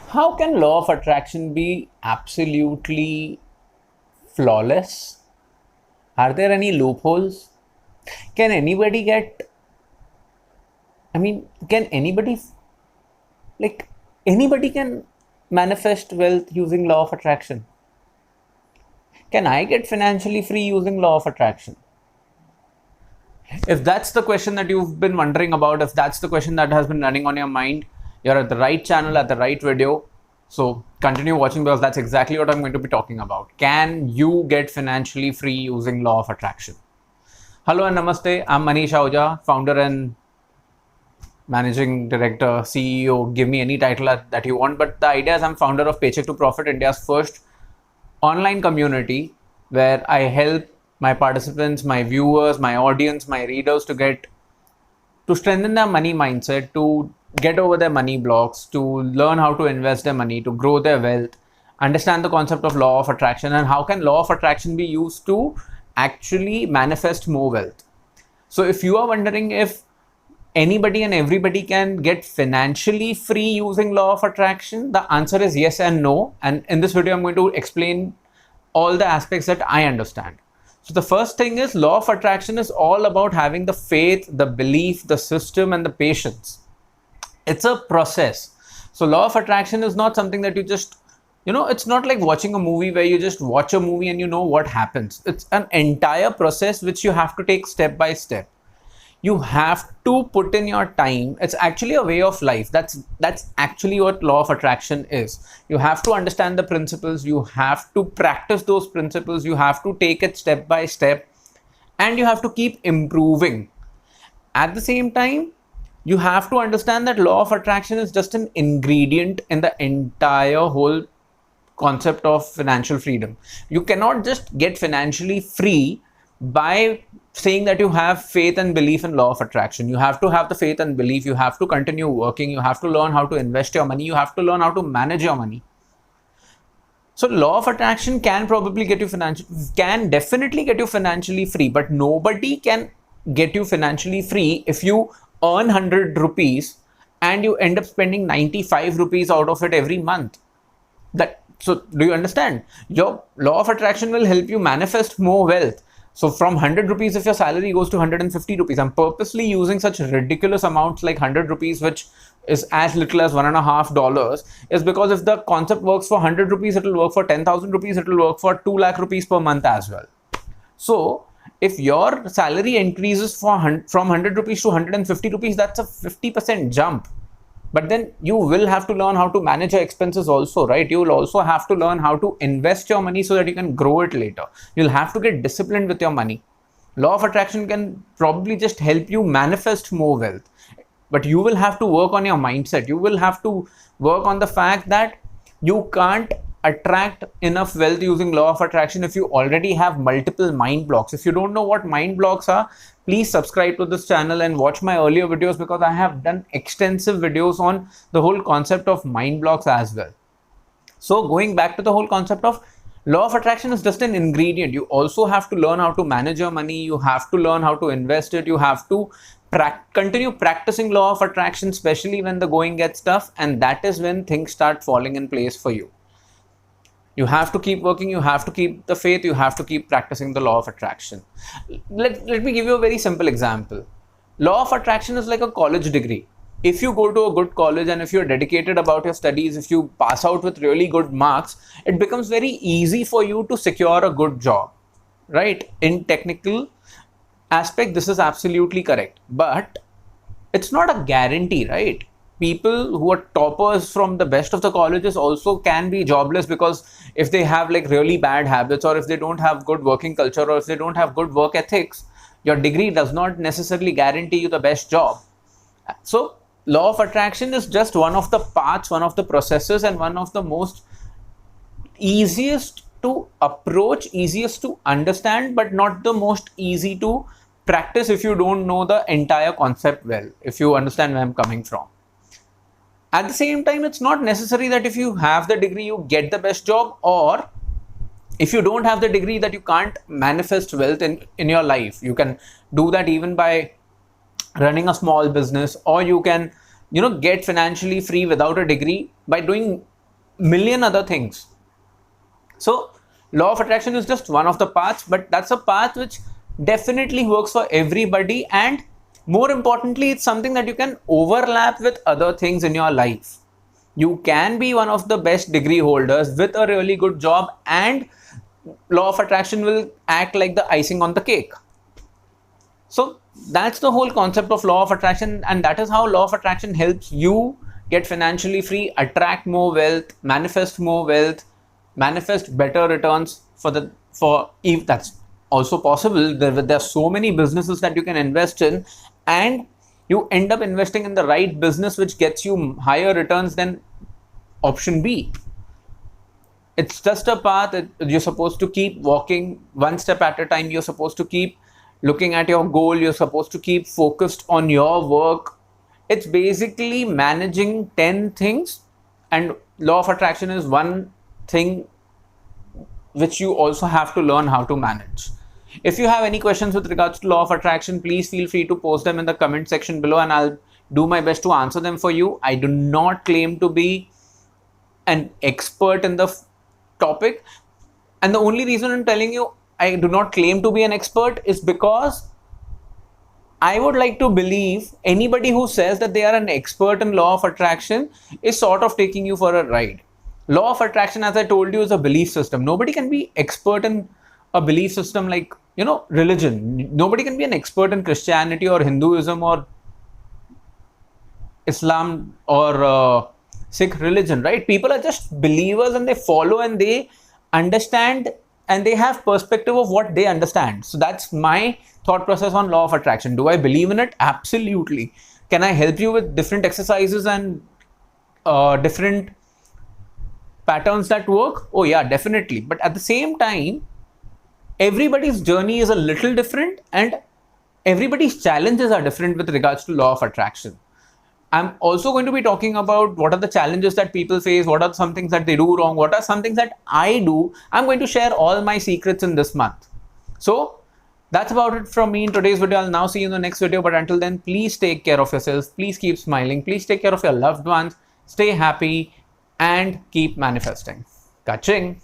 How can law of attraction be absolutely flawless? Are there any loopholes? Can anybody get, can anybody, like, anybody can manifest wealth using law of attraction? Can I get financially free using law of attraction? If that's the question that you've been wondering about, if that's the question that has been running on your mind, you're at the right channel, at the right video. So continue watching because that's exactly what I'm going to be talking about. Can you get financially free using law of attraction? Hello and namaste. I'm Manish Ahuuja, founder and managing director, CEO. Give me any title that you want. But the idea is I'm founder of Paycheck to Profit, India's first online community where I help my participants, my viewers, my audience, my readers to strengthen their money mindset, to get over their money blocks, to learn how to invest their money, to grow their wealth, understand the concept of law of attraction, and how can law of attraction be used to actually manifest more wealth. So if you are wondering if anybody and everybody can get financially free using law of attraction, the answer is yes and no. And in this video, I'm going to explain all the aspects that I understand. So the first thing is law of attraction is all about having the faith, the belief, the system, and the patience. It's a process. So law of attraction is not something that you just, it's not like watching a movie where you just watch a movie and you know what happens. It's an entire process which you have to take step by step. You have to put in your time. It's actually a way of life. That's actually what law of attraction is. You have to understand the principles. You have to practice those principles. You have to take it step by step, and you have to keep improving. At the same time, you have to understand that law of attraction is just an ingredient in the entire whole concept of financial freedom. You cannot just get financially free by saying that you have faith and belief in law of attraction. You have to have the faith and belief. You have to continue working. You have to learn how to invest your money. You have to learn how to manage your money. So law of attraction can definitely get you financially free, but nobody can get you financially free if you earn 100 rupees and you end up spending 95 rupees out of it every month. So do you understand? Your law of attraction will help you manifest more wealth. So from 100 rupees, if your salary goes to 150 rupees, I'm purposely using such ridiculous amounts like 100 rupees, which is as little as $1.50, is because if the concept works for 100 rupees, it will work for 10,000 rupees, it will work for 2 lakh rupees per month as well. So if your salary increases from 100 rupees to 150 rupees, that's a 50% jump. But then you will have to learn how to manage your expenses also, right? You will also have to learn how to invest your money so that you can grow it later. You'll have to get disciplined with your money. Law of attraction can probably just help you manifest more wealth. But you will have to work on your mindset. You will have to work on the fact that you can't attract enough wealth using law of attraction if you already have multiple mind blocks. If you don't know what mind blocks are, please subscribe to this channel and watch my earlier videos because I have done extensive videos on the whole concept of mind blocks as well. So going back to the whole concept of law of attraction is just an ingredient. You also have to learn how to manage your money. You have to learn how to invest it. You have to continue practicing law of attraction, especially when the going gets tough, and that is when things start falling in place for you. You have to keep working, you have to keep the faith, you have to keep practicing the law of attraction. Let me give you a very simple example. Law of attraction is like a college degree. If you go to a good college and if you're dedicated about your studies, if you pass out with really good marks, it becomes very easy for you to secure a good job, right? In technical aspect, this is absolutely correct, but it's not a guarantee, right? People who are toppers from the best of the colleges also can be jobless because if they have like really bad habits, or if they don't have good working culture, or if they don't have good work ethics, your degree does not necessarily guarantee you the best job. So law of attraction is just one of the paths, one of the processes, and one of the most easiest to approach, easiest to understand, but not the most easy to practice if you don't know the entire concept well, if you understand where I'm coming from. At the same time, it's not necessary that if you have the degree, you get the best job, or if you don't have the degree that you can't manifest wealth in your life. You can do that even by running a small business, or you can, get financially free without a degree by doing million other things. So law of attraction is just one of the paths, but that's a path which definitely works for everybody, and more importantly, it's something that you can overlap with other things in your life. You can be one of the best degree holders with a really good job, and law of attraction will act like the icing on the cake. So that's the whole concept of law of attraction, and that is how law of attraction helps you get financially free, attract more wealth, manifest better returns for if that's also possible. There are so many businesses that you can invest in, and you end up investing in the right business which gets you higher returns than option B. It's just a path that you're supposed to keep walking one step at a time. You're supposed to keep looking at your goal. You're supposed to keep focused on your work. It's basically managing 10 things, and law of attraction is one thing which you also have to learn how to manage. If you have any questions with regards to law of attraction, please feel free to post them in the comment section below, and I'll do my best to answer them for you. I do not claim to be an expert in the topic, and the only reason I'm telling you I do not claim to be an expert is because I would like to believe anybody who says that they are an expert in law of attraction is sort of taking you for a ride. Law of attraction, as I told you, is a belief system. Nobody can be expert in a belief system like, religion. Nobody can be an expert in Christianity or Hinduism or Islam or Sikh religion, right? People are just believers, and they follow, and they understand, and they have perspective of what they understand. So that's my thought process on law of attraction. Do I believe in it? Absolutely. Can I help you with different exercises and different patterns that work? Oh yeah, definitely. But at the same time, everybody's journey is a little different, and everybody's challenges are different with regards to law of attraction. I'm also going to be talking about what are the challenges that people face, what are some things that they do wrong, what are some things that I do. I'm going to share all my secrets in this month. So that's about it from me in today's video. I'll now see you in the next video. But until then, please take care of yourselves. Please keep smiling. Please take care of your loved ones. Stay happy and keep manifesting. Kaching.